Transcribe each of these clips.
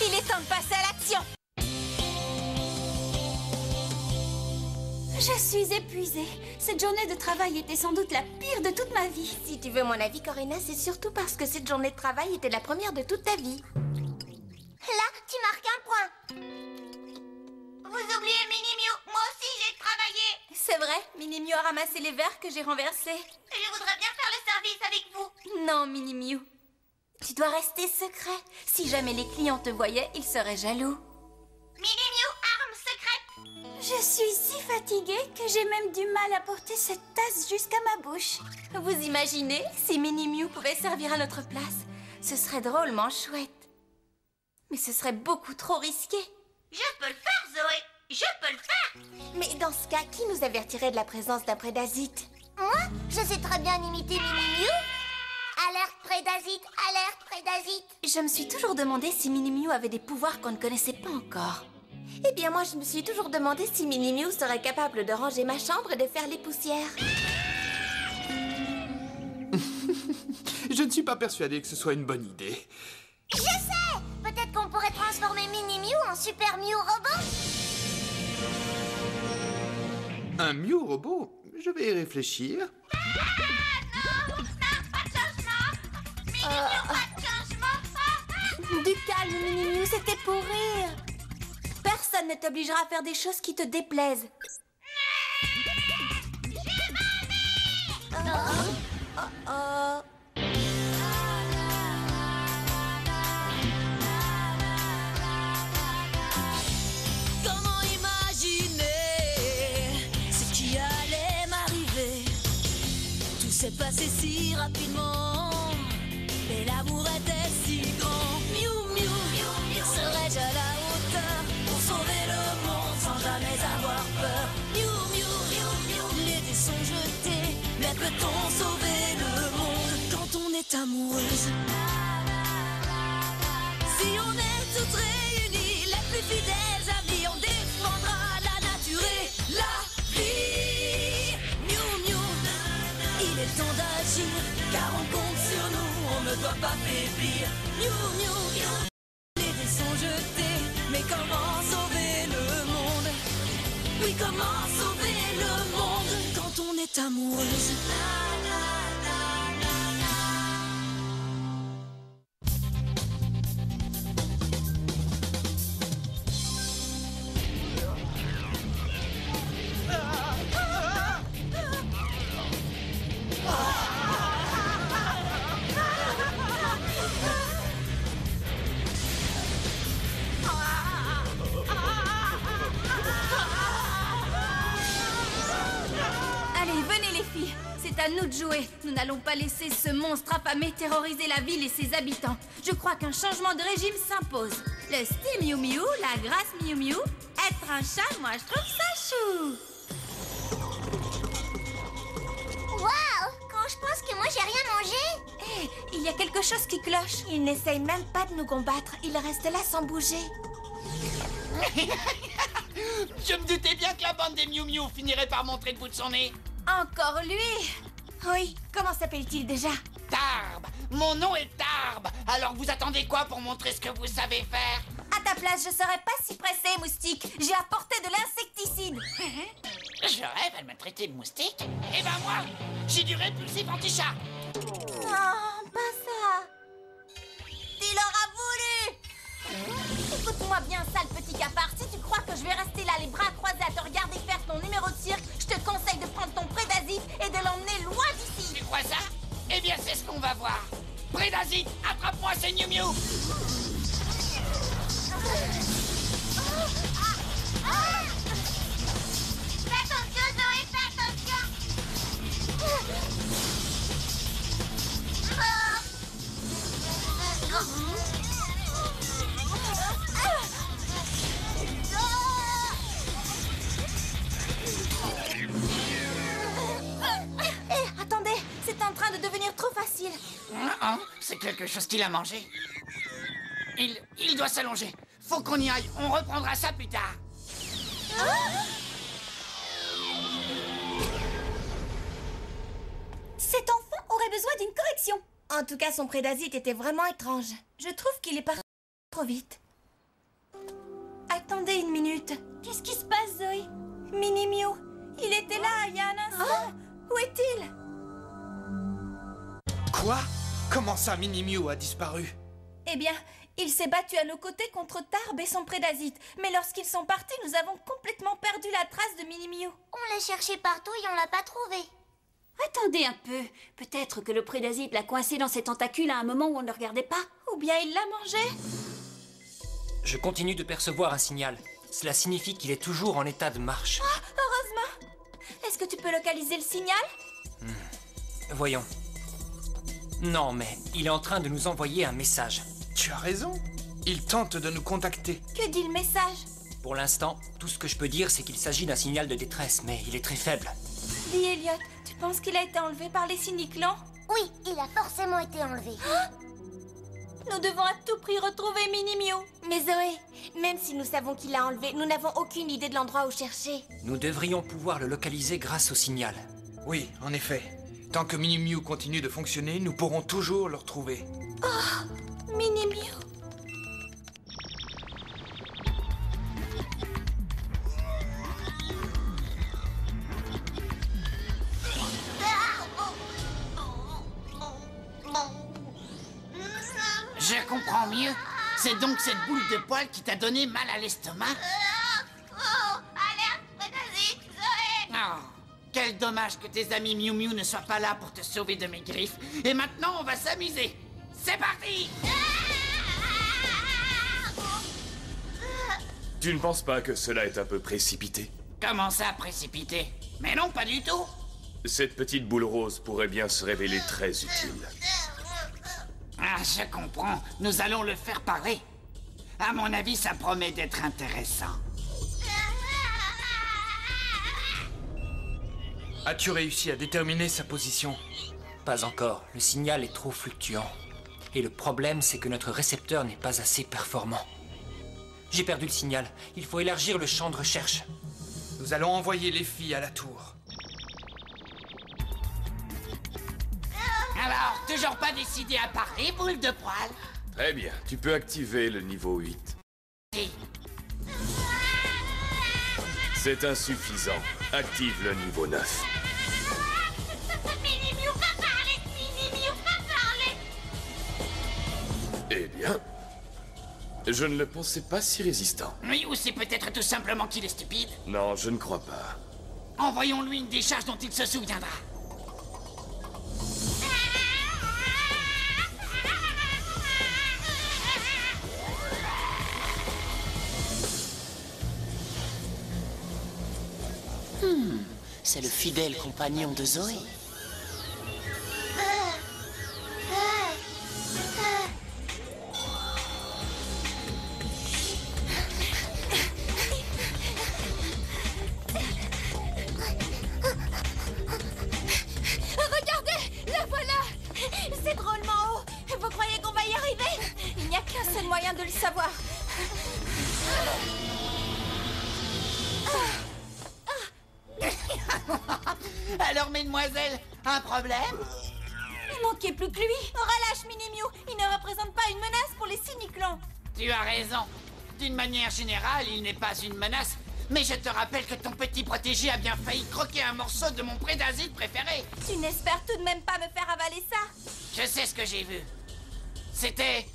Il est temps de passer à l'action. Je suis épuisée. Cette journée de travail était sans doute la pire de toute ma vie. Si tu veux mon avis, Corinna, c'est surtout parce que cette journée de travail était la première de toute ta vie. Là, tu marques un point. Vous oubliez Mini-Mew, moi aussi j'ai travaillé. C'est vrai, Mini-Mew a ramassé les verres que j'ai renversés. Je voudrais bien faire le service avec vous. Non, Mini-Mew. Tu dois rester secret. Si jamais les clients te voyaient, ils seraient jaloux. Mini-Mew, arme secrète. Je suis si fatiguée que j'ai même du mal à porter cette tasse jusqu'à ma bouche. Vous imaginez si Mini-Mew pouvait servir à notre place? Ce serait drôlement chouette. Mais ce serait beaucoup trop risqué. Je peux le faire, Zoé. Je peux le faire. Mais dans ce cas, qui nous avertirait de la présence d'un prédasite? Moi, je sais très bien imiter Mini-Mew. Alerte prédasite, alerte prédasite. Je me suis toujours demandé si Mini-Mew avait des pouvoirs qu'on ne connaissait pas encore. Eh bien, moi, je me suis toujours demandé si Mini-Mew serait capable de ranger ma chambre et de faire les poussières. Je ne suis pas persuadé que ce soit une bonne idée. Je sais. Peut-être qu'on pourrait transformer Mini-Mew en Super Mew robot. Un Mew robot? Je vais y réfléchir. Non, pas de changement. Mini-Mew, pas de changement. Du calme, Mini-Mew, c'était pour rire. Personne ne t'obligera à faire des choses qui te déplaisent. Comment imaginer ce qui allait m'arriver? Tout s'est passé si rapidement, mais l'amour était si grand. Mew Mew, serais-je à la hauteur pour sauver le monde sans jamais avoir peur? Mew Mew, les dés sont jetés, mais peut-on sauver le monde quand on est amoureuse? Si on est toutes réunies, les plus fidèles amis, on défendra la nature et la vie. Mew Mew, il est temps d'agir, car on compte sur nous, on ne doit pas faiblir. Mew Mew, les dés sont jetés, mais comment sauver le monde? Oui, comment sauver le monde quand on est amoureuse? Allez, venez les filles. C'est à nous de jouer. Nous n'allons pas laisser ce monstre affamé terroriser la ville et ses habitants. Je crois qu'un changement de régime s'impose. Le style Mew Mew, la grâce Mew Mew. Être un chat, moi je trouve ça chou. Waouh! Quand je pense que moi j'ai rien mangé. Hé, il y a quelque chose qui cloche. Il n'essaye même pas de nous combattre. Il reste là sans bouger. Je me doutais bien que la bande des Mew Mew finirait par montrer le bout de son nez. Encore lui? Oui, comment s'appelle-t-il déjà? Tarb. Mon nom est Tarb. Alors vous attendez quoi pour montrer ce que vous savez faire? À ta place, je serais pas si pressée, moustique. J'ai apporté de l'insecticide. Je rêve, elle m'a traité de moustique. Et ben moi, j'ai du répulsif anti-chat. Non, pas ça. Tu l'auras voulu. Écoute-moi bien, sale petit cafard. Si tu crois que je vais rester là les bras croisés à te regarder faire ton numéro de cirque, je te conseille de prendre ton prédasite et de l'emmener loin d'ici. Tu crois ça? Eh bien, c'est ce qu'on va voir. Prédasite, attrape-moi ces Mew Mew. Fais attention, Zoé, fais attention. Attendez, c'est en train de devenir trop facile. C'est quelque chose qu'il a mangé. Il doit s'allonger. Faut qu'on y aille. On reprendra ça plus tard. Cet enfant aurait besoin d'une correction. En tout cas, son prédasite était vraiment étrange. Je trouve qu'il est parti trop vite. Attendez une minute. Qu'est-ce qui se passe, Zoé? Mini-Mew, il était là il y a un instant. Où est-il? Quoi? Comment ça, Mini-Mew a disparu? Eh bien, il s'est battu à nos côtés contre Tarb et son prédasite. Mais lorsqu'ils sont partis, nous avons complètement perdu la trace de Mini-Mew. On l'a cherché partout et on l'a pas trouvé. Attendez un peu. Peut-être que le prédasite l'a coincé dans ses tentacules à un moment où on ne le regardait pas. Ou bien il l'a mangé. Je continue de percevoir un signal. Cela signifie qu'il est toujours en état de marche. Ah, heureusement. Est-ce que tu peux localiser le signal? Voyons. Non, mais il est en train de nous envoyer un message. Tu as raison. Il tente de nous contacter. Que dit le message? Pour l'instant, tout ce que je peux dire, c'est qu'il s'agit d'un signal de détresse, mais il est très faible. Dis, Elliot, tu penses qu'il a été enlevé par les cyniclans? Oui, il a forcément été enlevé. Nous devons à tout prix retrouver Mini-Mew. Mais Zoé, même si nous savons qu'il l'a enlevé, nous n'avons aucune idée de l'endroit où chercher. Nous devrions pouvoir le localiser grâce au signal. Oui, en effet. Tant que Mini-Mew continue de fonctionner, nous pourrons toujours le retrouver. Mini-Mew. Je comprends mieux. C'est donc cette boule de poil qui t'a donné mal à l'estomac? Alerte, prédasite, Zoé! Oh, quel dommage que tes amis Miu Miu ne soient pas là pour te sauver de mes griffes. Et maintenant, on va s'amuser. C'est parti! Tu ne penses pas que cela est un peu précipité? Comment ça, précipité? Mais non, pas du tout. Cette petite boule rose pourrait bien se révéler très utile. Ah, je comprends. Nous allons le faire parler. À mon avis, ça promet d'être intéressant. As-tu réussi à déterminer sa position? Pas encore. Le signal est trop fluctuant. Et le problème, c'est que notre récepteur n'est pas assez performant. J'ai perdu le signal. Il faut élargir le champ de recherche. Nous allons envoyer les filles à la tour. Alors, toujours pas décidé à parler, boule de poil? Très bien, tu peux activer le niveau 8. Si. C'est insuffisant. Active le niveau 9. Mini-Mew va parler! Mini-Mew va parler! Eh bien, je ne le pensais pas si résistant. Oui, ou c'est peut-être tout simplement qu'il est stupide. Non, je ne crois pas. Envoyons-lui une décharge dont il se souviendra. C'est le fidèle compagnon de Zoé. Regardez, la voilà. C'est drôlement haut. Vous croyez qu'on va y arriver? Il n'y a qu'un seul moyen de le savoir. Alors, mesdemoiselles, un problème? Il manquait plus que lui. Relâche, Mini-Mew. Il ne représente pas une menace pour les cyniclans. Tu as raison. D'une manière générale, il n'est pas une menace. Mais je te rappelle que ton petit protégé a bien failli croquer un morceau de mon prédasite préféré. Tu n'espères tout de même pas me faire avaler ça? Je sais ce que j'ai vu. C'était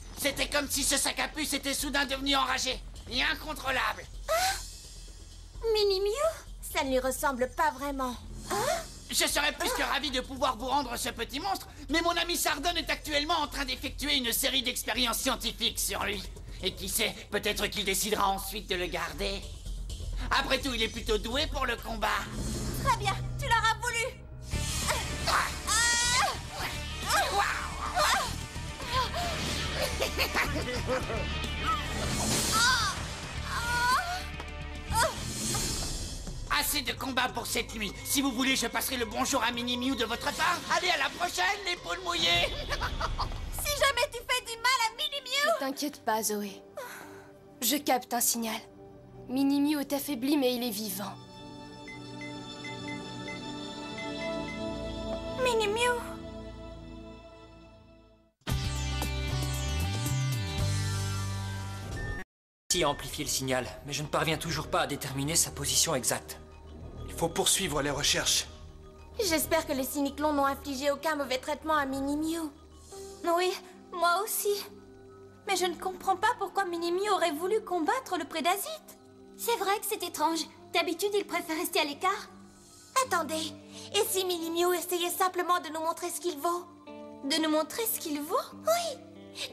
comme si ce sac à puce était soudain devenu enragé et incontrôlable. Mini-Mew? Ça ne lui ressemble pas vraiment. Je serais plus que ravi de pouvoir vous rendre ce petit monstre, mais mon ami Sardone est actuellement en train d'effectuer une série d'expériences scientifiques sur lui. Et qui sait, peut-être qu'il décidera ensuite de le garder. Après tout, il est plutôt doué pour le combat. Très bien, tu l'auras voulu. Assez de combats pour cette nuit. Si vous voulez, je passerai le bonjour à Mini-Mew de votre part. Allez, à la prochaine, les poules mouillées. Si jamais tu fais du mal à Mini-Mew... Ne t'inquiète pas, Zoé. Je capte un signal. Mini-Mew est affaibli, mais il est vivant. Mini-Mew... à amplifier le signal, mais je ne parviens toujours pas à déterminer sa position exacte. Il faut poursuivre les recherches. J'espère que les cyniclons n'ont infligé aucun mauvais traitement à Mini-Mew. Oui, moi aussi. Mais je ne comprends pas pourquoi Mini-Mew aurait voulu combattre le prédasite. C'est vrai que c'est étrange. D'habitude, il préfère rester à l'écart. Attendez, et si Mini-Mew essayait simplement de nous montrer ce qu'il vaut? De nous montrer ce qu'il vaut? Oui,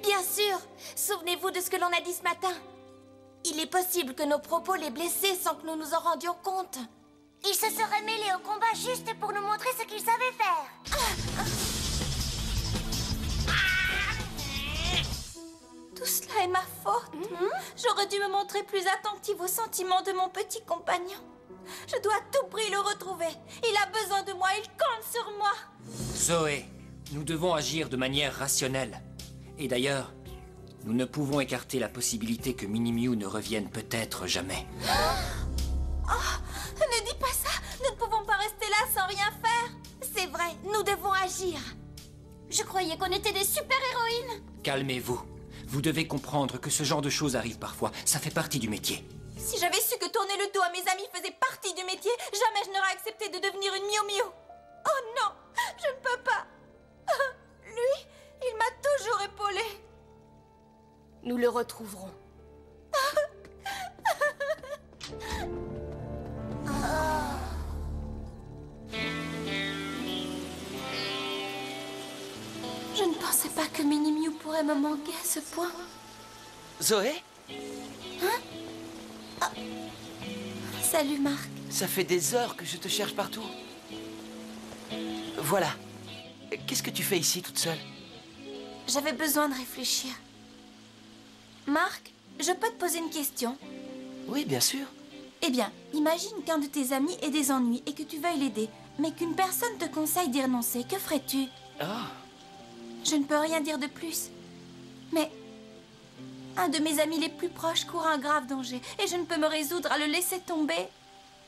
bien sûr. Souvenez-vous de ce que l'on a dit ce matin. Il est possible que nos propos l'aient blessé sans que nous nous en rendions compte. Il se serait mêlé au combat juste pour nous montrer ce qu'il savait faire. Tout cela est ma faute. J'aurais dû me montrer plus attentive aux sentiments de mon petit compagnon. Je dois à tout prix le retrouver. Il a besoin de moi, il compte sur moi. Zoé, nous devons agir de manière rationnelle. Et d'ailleurs, nous ne pouvons écarter la possibilité que Mini-Mew ne revienne peut-être jamais. Oh, ne dis pas ça. Nous ne pouvons pas rester là sans rien faire. C'est vrai, nous devons agir. Je croyais qu'on était des super-héroïnes. Calmez-vous. Vous devez comprendre que ce genre de choses arrive parfois. Ça fait partie du métier. Si j'avais su que tourner le dos à mes amis faisait partie du métier, jamais je n'aurais accepté de devenir une Miu-Miu. Oh non, je ne peux pas. Lui, il m'a toujours épaulée. Nous le retrouverons. Je ne pensais pas que Mini-Mew pourrait me manquer à ce point. Zoé? Salut, Marc. Ça fait des heures que je te cherche partout. Voilà. Qu'est-ce que tu fais ici toute seule? J'avais besoin de réfléchir. Marc, je peux te poser une question? Oui, bien sûr. Eh bien, imagine qu'un de tes amis ait des ennuis et que tu veuilles l'aider, mais qu'une personne te conseille d'y renoncer. Que ferais-tu? Je ne peux rien dire de plus. Mais un de mes amis les plus proches court un grave danger et je ne peux me résoudre à le laisser tomber.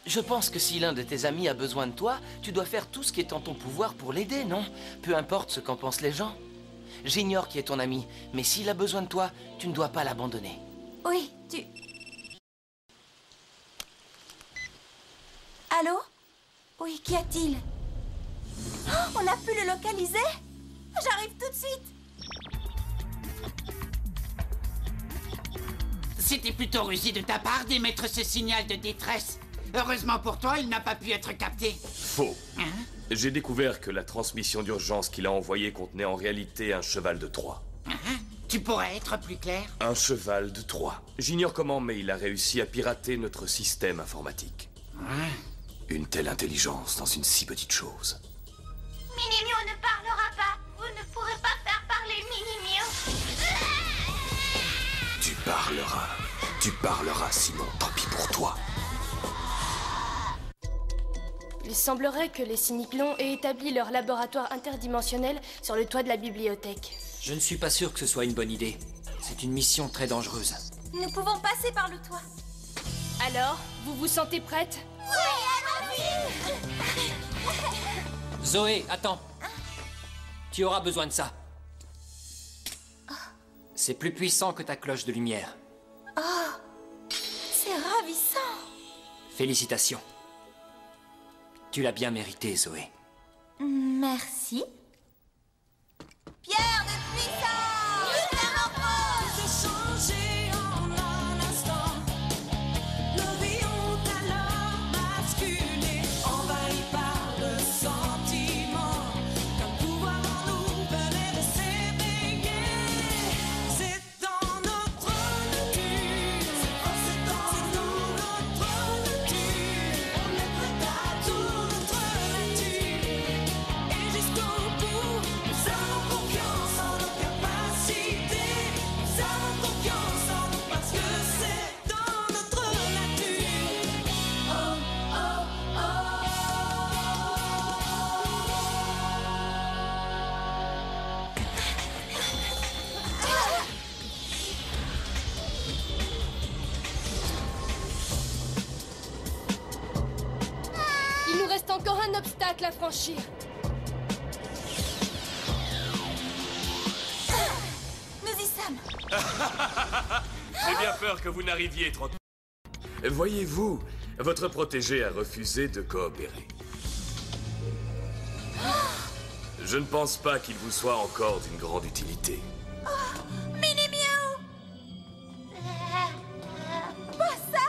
Je pense que si l'un de tes amis a besoin de toi, tu dois faire tout ce qui est en ton pouvoir pour l'aider, non? Peu importe ce qu'en pensent les gens. J'ignore qui est ton ami, mais s'il a besoin de toi, tu ne dois pas l'abandonner. Oui, Allô? Oui, qu'y a-t-il? Oh, on a pu le localiser? J'arrive tout de suite. C'était plutôt rusé de ta part d'émettre ce signal de détresse. Heureusement pour toi, il n'a pas pu être capté. Faux. J'ai découvert que la transmission d'urgence qu'il a envoyée contenait en réalité un cheval de Troie. Tu pourrais être plus clair? Un cheval de Troie. J'ignore comment, mais il a réussi à pirater notre système informatique. Une telle intelligence dans une si petite chose. Mini-Mew ne parlera pas. Vous ne pourrez pas faire parler Mini-Mew. Tu parleras. Tu parleras, sinon tant pis pour toi. Il semblerait que les cyniclons aient établi leur laboratoire interdimensionnel sur le toit de la bibliothèque. Je ne suis pas sûr que ce soit une bonne idée. C'est une mission très dangereuse. Nous pouvons passer par le toit. Alors, vous vous sentez prête? Zoé, attends. Tu auras besoin de ça. C'est plus puissant que ta cloche de lumière. Oh, c'est ravissant. Félicitations. Tu l'as bien mérité, Zoé. Merci. Pierre de puissance! De changer en un instant. Nos vies ont alors basculé, envahies par le sentiment. Comme pouvoir en nous venait de s'éveiller. C'est dans notre nature. C'est dans notre nature. On est prêt à tout notre nature. Et jusqu'au bout, nous avons confiance en nos capacités. Nous avons confiance en nous parce que c'est dans notre nature. Oh, oh, Il nous reste encore un obstacle à franchir. Nous y sommes. J'ai bien peur que vous n'arriviez trop tôt. Voyez-vous, votre protégé a refusé de coopérer. Je ne pense pas qu'il vous soit encore d'une grande utilité. Mini-Mew! Pas ça!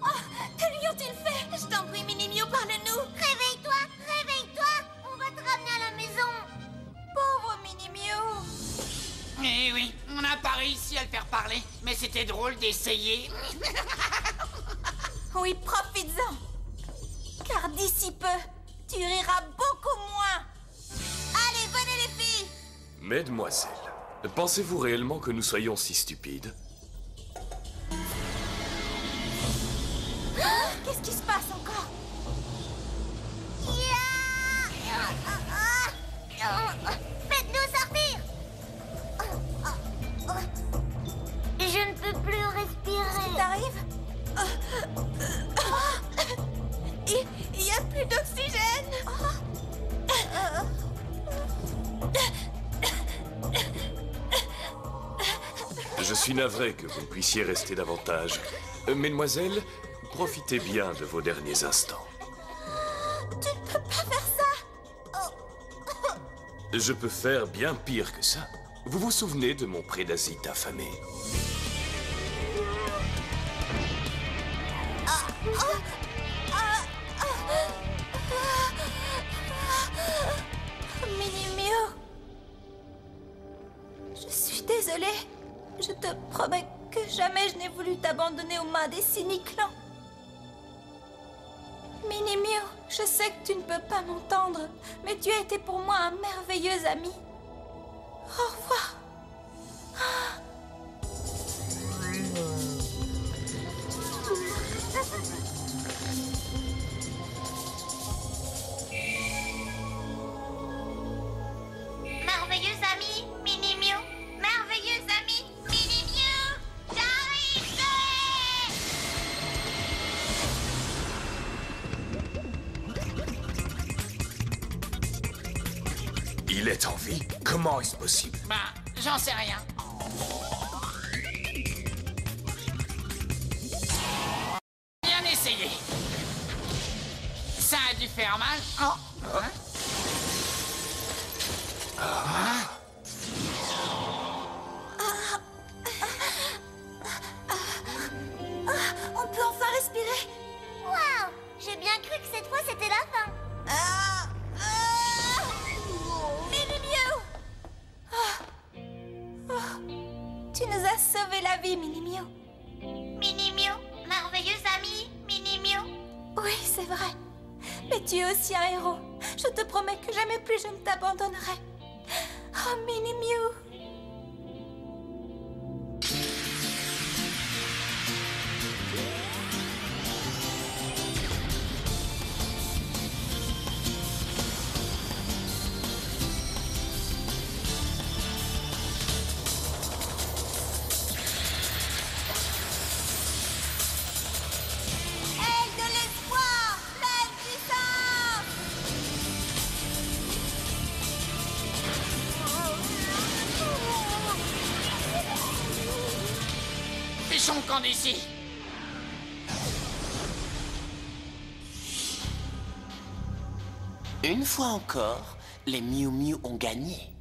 Oh, que lui ont-ils fait? Je t'en prie, Mini-Mew, parle-nous! Réveille-toi, réveille-toi. On va te ramener à la maison. Pauvre Mini-Mew! Eh oui, on n'a pas réussi à le faire parler, mais c'était drôle d'essayer. Oui, profites-en! Car d'ici peu, tu riras beaucoup moins! Allez, venez les filles! Mesdemoiselles, pensez-vous réellement que nous soyons si stupides? Qu'est-ce qui se passe encore? Faites-nous sortir. Je ne peux plus respirer. T'arrives? Il y a plus d'oxygène! Je suis navré que vous ne puissiez rester davantage. Mesdemoiselles, profitez bien de vos derniers instants. Tu ne peux pas faire ça! Je peux faire bien pire que ça. Vous vous souvenez de mon prédasite affamé? Mini-Mew! Je suis désolée. Je te promets que jamais je n'ai voulu t'abandonner aux mains des cyniclans. Mini-Mew, je sais que tu ne peux pas m'entendre, mais tu as été pour moi un merveilleux ami. Au revoir. Merveilleux ami, Mini-Mew. Merveilleux ami, Mini-Mew. J'arrive, Zoé. Il est en vie? Comment est-ce possible? Bah, j'en sais rien. Bien essayé. Ça a dû faire mal. Oh. Hein? On peut enfin respirer. Waouh. J'ai bien cru que cette fois c'était la fin. Mini-Mew! Tu nous as sauvé la vie, Mini-Mew. Mini-Mew, merveilleux ami, Mini-Mew. Oui, c'est vrai. Mais tu es aussi un héros. Je te promets que jamais plus je ne t'abandonnerai. Oh, Mini-Mew! Aile de l'espoir, pleine puissance! Fichons le camp d'ici. Une fois encore, les Miu Miu ont gagné.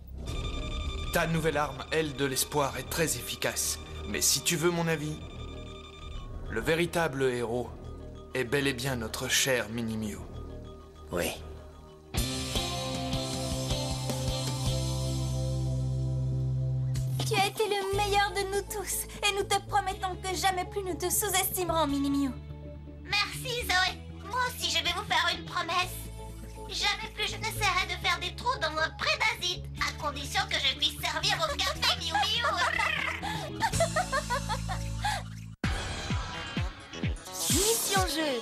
Ta nouvelle arme, aile de l'espoir, est très efficace. Mais si tu veux mon avis, le véritable héros est bel et bien notre cher Mini-Mew. Oui. Tu as été le meilleur de nous tous. Et nous te promettons que jamais plus nous te sous-estimerons, Mini-Mew. Merci Zoé. Moi aussi je vais vous faire une promesse. Jamais plus je n'essaierai de faire des trous dans un prédasite, à condition que je puisse servir au café Miu Miu. Mission Jeu.